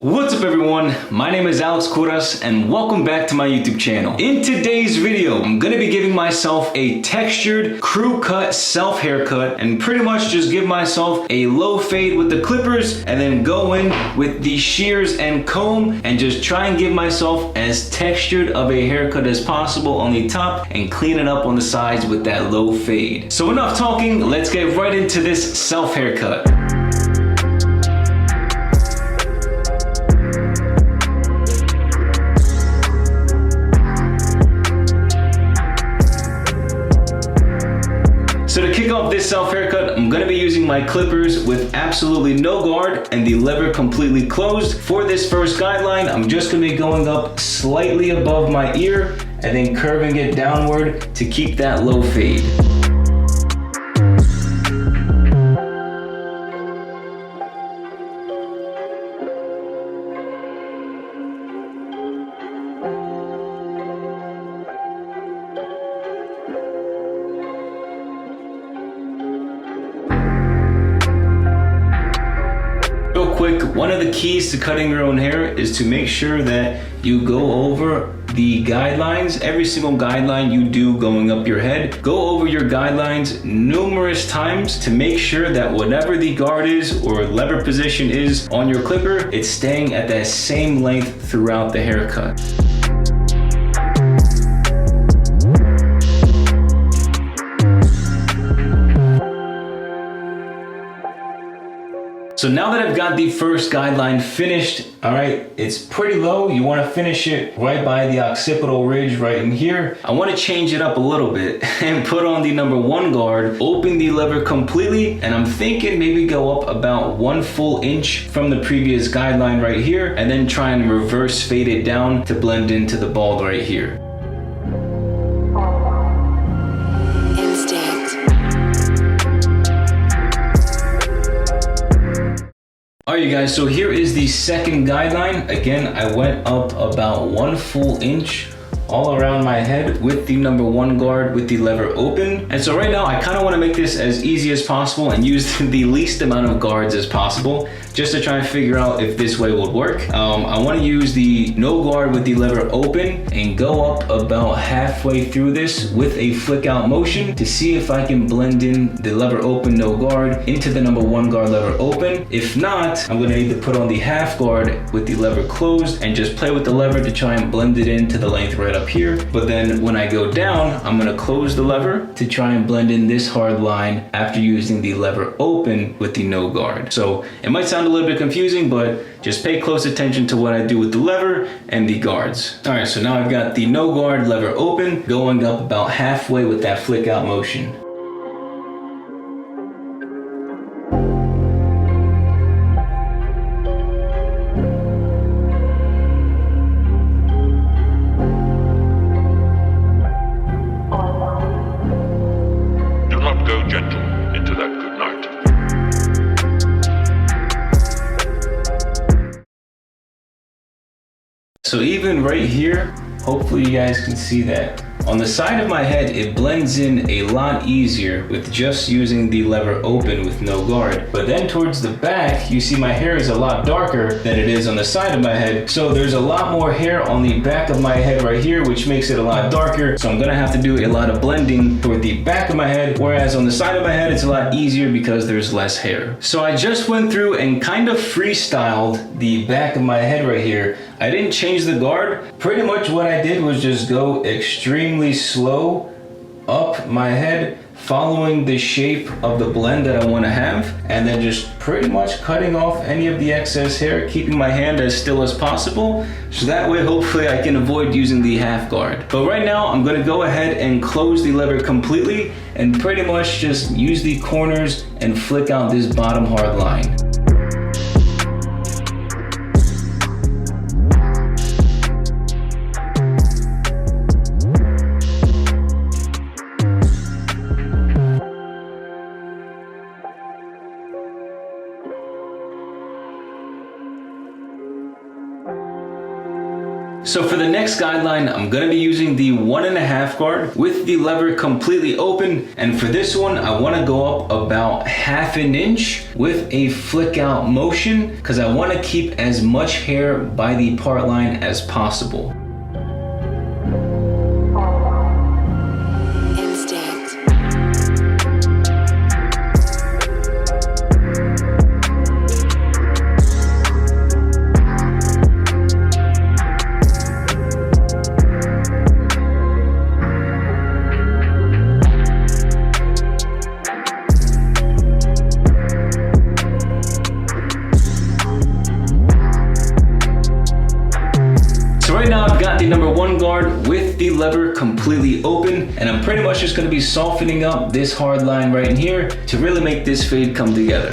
What's up everyone, my name is Alex Kouras and welcome back to my YouTube channel. In today's video, I'm going to be giving myself a textured crew cut self haircut and pretty much just give myself a low fade with the clippers and then go in with the shears and comb and just try and give myself as textured of a haircut as possible on the top and clean it up on the sides with that low fade. So enough talking, let's get right into this self haircut. So to kick off this self haircut, I'm going to be using my clippers with absolutely no guard and the lever completely closed. For this first guideline, I'm just going to be going up slightly above my ear and then curving it downward to keep that low fade. Real quick, one of the keys to cutting your own hair is to make sure that you go over the guidelines. Every single guideline you do going up your head, go over your guidelines numerous times to make sure that whatever the guard is or lever position is on your clipper, it's staying at that same length throughout the haircut. So now that I've got the first guideline finished, all right, it's pretty low. You want to finish it right by the occipital ridge right in here. I want to change it up a little bit and put on the number 1 guard, open the lever completely, and I'm thinking maybe go up about 1 full inch from the previous guideline right here, and then try and reverse fade it down to blend into the bald right here. Alright you guys, so here is the second guideline. Again, I went up about 1 full inch all around my head with the number 1 guard with the lever open. And so right now I kind of want to make this as easy as possible and use the least amount of guards as possible just to try and figure out if this way would work. I want to use the no guard with the lever open and go up about halfway through this with a flick out motion to see if I can blend in the lever open no guard into the number 1 guard lever open. If not, I'm going to need to put on the half guard with the lever closed and just play with the lever to try and blend it into the length right up here. But then when I go down, I'm going to close the lever to try and blend in this hard line after using the lever open with the no guard. So it might sound a little bit confusing, but just pay close attention to what I do with the lever and the guards. All right, so now I've got the no guard lever open going up about halfway with that flick out motion. Go gentle into that good night. So even right here, hopefully you guys can see that. On the side of my head, it blends in a lot easier with just using the lever open with no guard. But then towards the back, you see my hair is a lot darker than it is on the side of my head. So there's a lot more hair on the back of my head right here, which makes it a lot darker. So I'm gonna have to do a lot of blending toward the back of my head, whereas on the side of my head, it's a lot easier because there's less hair. So I just went through and kind of freestyled the back of my head right here. I didn't change the guard. Pretty much what I did was just go extremely slow up my head, following the shape of the blend that I want to have, and then just pretty much cutting off any of the excess hair, keeping my hand as still as possible, so that way hopefully I can avoid using the half guard. But right now I'm going to go ahead and close the lever completely and pretty much just use the corners and flick out this bottom hard line. So for the next guideline, I'm gonna be using the 1.5 guard with the lever completely open. And for this one, I wanna go up about 1/2 inch with a flick out motion because I wanna keep as much hair by the part line as possible. The number 1 guard with the lever completely open, and I'm pretty much just going to be softening up this hard line right in here to really make this fade come together.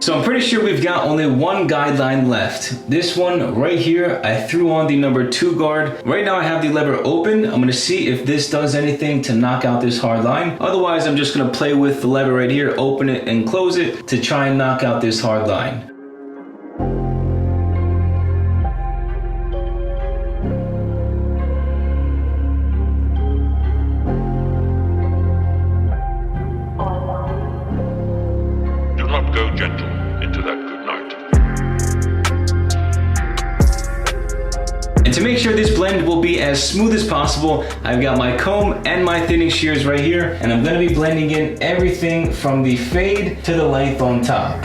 So I'm pretty sure we've got only one guideline left. This one right here, I threw on the number 2 guard. Right now I have the lever open. I'm gonna see if this does anything to knock out this hard line. Otherwise, I'm just gonna play with the lever right here, open it and close it to try and knock out this hard line. Go gentle into that good night. And to make sure this blend will be as smooth as possible, I've got my comb and my thinning shears right here, and I'm gonna be blending in everything from the fade to the length on top.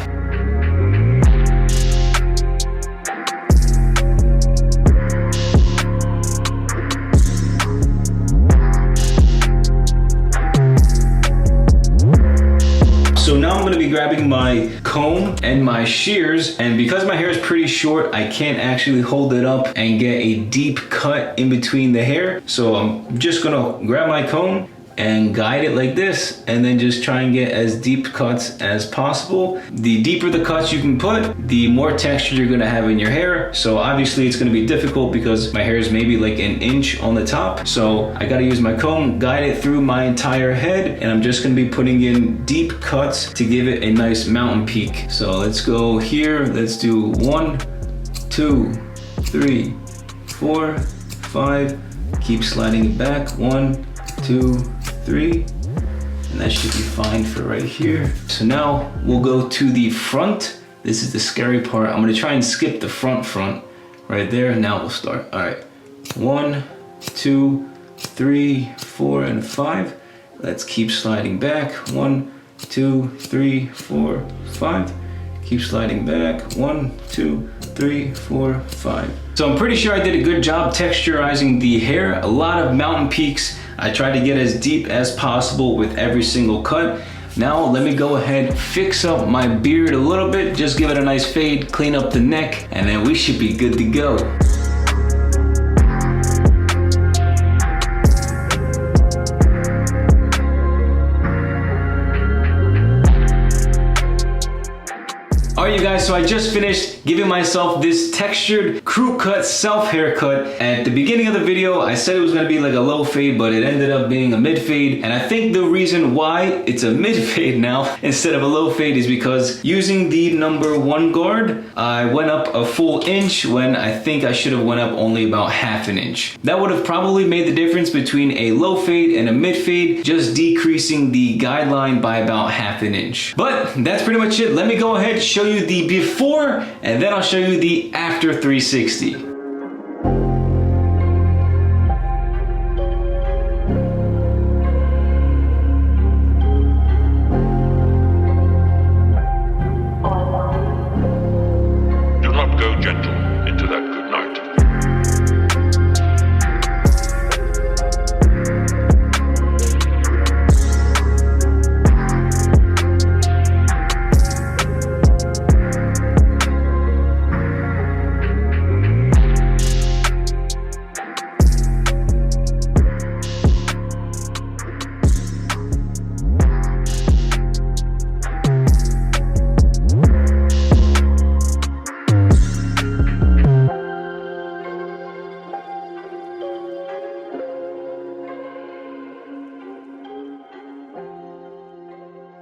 So now I'm gonna be grabbing my comb and my shears, and because my hair is pretty short, I can't actually hold it up and get a deep cut in between the hair. So I'm just gonna grab my comb and guide it like this, and then just try and get as deep cuts as possible. The deeper the cuts you can put, the more texture you're gonna have in your hair. So obviously it's gonna be difficult because my hair is maybe like 1 inch on the top. So I gotta use my comb, guide it through my entire head, and I'm just gonna be putting in deep cuts to give it a nice mountain peak. So let's go here, let's do 1, 2, 3, 4, 5, keep sliding it back, 1, 2, 3, and that should be fine for right here. So now we'll go to the front. This is the scary part. I'm gonna try and skip the front right there. Now we'll start. All right, 1, 2, 3, 4, and 5. Let's keep sliding back. 1, 2, 3, 4, 5. Keep sliding back. 1, 2, 3, 4, 5. So I'm pretty sure I did a good job texturizing the hair. A lot of mountain peaks. I tried to get as deep as possible with every single cut. Now let me go ahead, fix up my beard a little bit, just give it a nice fade, clean up the neck, and then we should be good to go. Alright you guys, so I just finished giving myself this textured crew cut self haircut. At the beginning of the video, I said it was gonna be like a low fade, but it ended up being a mid fade. And I think the reason why it's a mid fade now instead of a low fade is because using the number 1 guard, I went up a full inch when I think I should have went up only about 1/2 inch. That would have probably made the difference between a low fade and a mid fade, just decreasing the guideline by about 1/2 inch. But that's pretty much it. Let me go ahead and show you the before, and then I'll show you the after 360. Do not go gentle into that good night.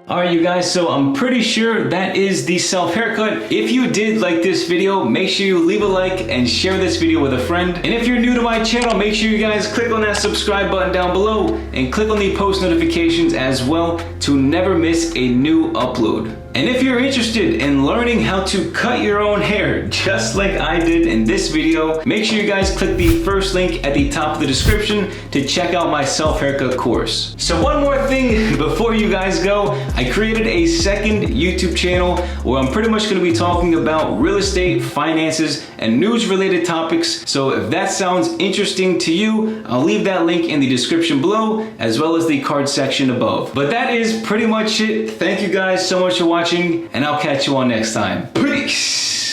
Alright you guys, so I'm pretty sure that is the self haircut. If you did like this video, make sure you leave a like and share this video with a friend. And if you're new to my channel, make sure you guys click on that subscribe button down below and click on the post notifications as well to never miss a new upload. And if you're interested in learning how to cut your own hair, just like I did in this video, make sure you guys click the first link at the top of the description to check out my self-haircut course. So one more thing before you guys go, I created a second YouTube channel where I'm pretty much going to be talking about real estate, finances, and news-related topics. So if that sounds interesting to you, I'll leave that link in the description below, as well as the card section above. But that is pretty much it. Thank you guys so much for watching, and I'll catch you all next time. Peace!